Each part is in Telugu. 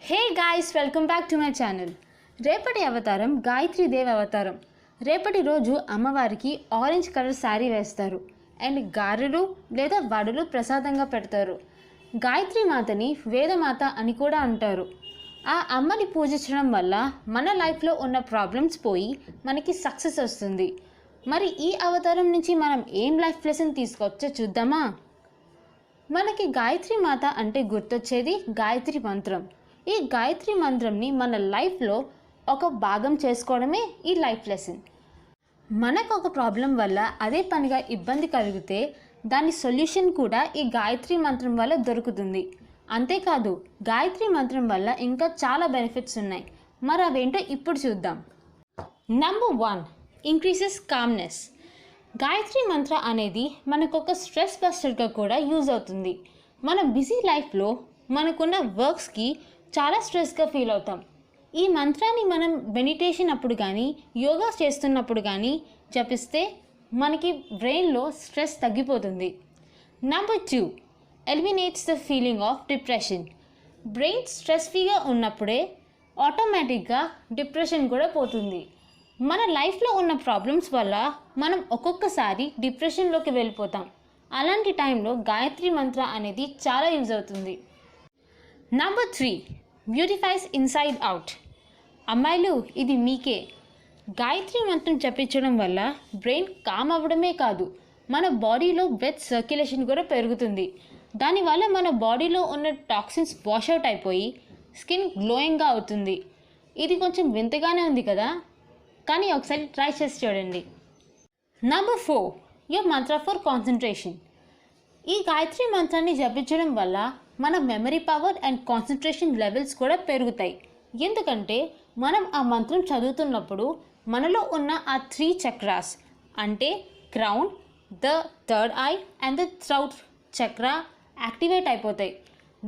Hey guys, welcome back to my channel. రేపటి అవతారం గాయత్రీదేవి అవతారం. రేపటి రోజు అమ్మవారికి ఆరెంజ్ కలర్ శారీ వేస్తారు అండ్ గారెలు లేదా వడలు ప్రసాదంగా పెడతారు. గాయత్రి మాతని వేదమాత అని కూడా అంటారు. ఆ అమ్మని పూజించడం వల్ల మన లైఫ్లో ఉన్న ప్రాబ్లమ్స్ పోయి మనకి సక్సెస్ వస్తుంది. మరి ఈ అవతారం నుంచి మనం ఏం లైఫ్ లెసన్ తీసుకొచ్చో చూద్దామా? మనకి గాయత్రి మాత అంటే గుర్తొచ్చేది గాయత్రి మంత్రం. ఈ గాయత్రి మంత్రంని మన లైఫ్లో ఒక భాగం చేసుకోవడమే ఈ లైఫ్ లెసన్. మనకు ఒక ప్రాబ్లం వల్ల అదే పనిగా ఇబ్బంది కలిగితే దాని సొల్యూషన్ కూడా ఈ గాయత్రి మంత్రం వల్ల దొరుకుతుంది. అంతేకాదు, గాయత్రి మంత్రం వల్ల ఇంకా చాలా బెనిఫిట్స్ ఉన్నాయి. మరి అవేంటో ఇప్పుడు చూద్దాం. Number 1, increases calmness. గాయత్రి మంత్ర అనేది మనకు ఒక స్ట్రెస్ బస్టర్గా కూడా యూజ్ అవుతుంది. మన బిజీ లైఫ్లో మనకున్న వర్క్స్కి చాలా స్ట్రెస్గా ఫీల్ అవుతాం. ఈ మంత్రాన్ని మనం మెడిటేషన్ అప్పుడు కానీ యోగా చేస్తున్నప్పుడు కానీ జపిస్తే మనకి బ్రెయిన్లో స్ట్రెస్ తగ్గిపోతుంది. Number 2, eliminates the feeling of depression. Brain stress ఫ్రీగా ఉన్నప్పుడే ఆటోమేటిక్గా డిప్రెషన్ కూడా పోతుంది. మన లైఫ్లో ఉన్న ప్రాబ్లమ్స్ వల్ల మనం ఒక్కొక్కసారి డిప్రెషన్లోకి వెళ్ళిపోతాం. అలాంటి టైంలో గాయత్రి మంత్ర అనేది చాలా యూజ్ అవుతుంది. Number 3, beautifies inside out. అమ్మాయిలు, ఇది మీకే. గాయత్రి మంత్రం జపించడం వల్ల బ్రెయిన్ కామ్ అవ్వడమే కాదు, మన బాడీలో బ్లడ్ సర్క్యులేషన్ కూడా పెరుగుతుంది. దానివల్ల మన బాడీలో ఉన్న టాక్సిన్స్ వాష్అవుట్ అయిపోయి స్కిన్ గ్లోయింగ్గా అవుతుంది. ఇది కొంచెం వింతగానే ఉంది కదా, కానీ ఒకసారి ట్రై చేసి చూడండి. Number 4, your Mantra for concentration. ఈ గాయత్రి మంత్రాన్ని జపించడం వల్ల మన memory power and concentration levels కూడా పెరుగుతాయి. ఎందుకంటే మనం ఆ మంత్రం చదువుతున్నప్పుడు మనలో ఉన్న ఆ 3 చక్రాస్ అంటే crown, the third I and the throat చక్ర యాక్టివేట్ అయిపోతాయి.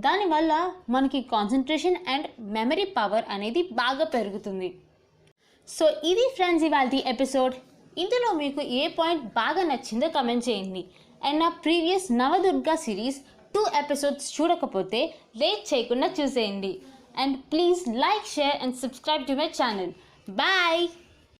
దానివల్ల మనకి కాన్సన్ట్రేషన్ అండ్ మెమరీ పవర్ అనేది బాగా పెరుగుతుంది. సో ఇది ఫ్రెండ్స్ ఇవాల్టి ఎపిసోడ్. ఇందులో మీకు ఏ పాయింట్ బాగా నచ్చిందో కమెంట్ చేయండి. అండ్ నా ప్రీవియస్ నవదుర్గా సిరీస్ 2 ఎపిసోడ్స్ చూడకపోతే లేట్ చేయకుండా చూసేయండి. And please like, share and subscribe to my channel. Bye.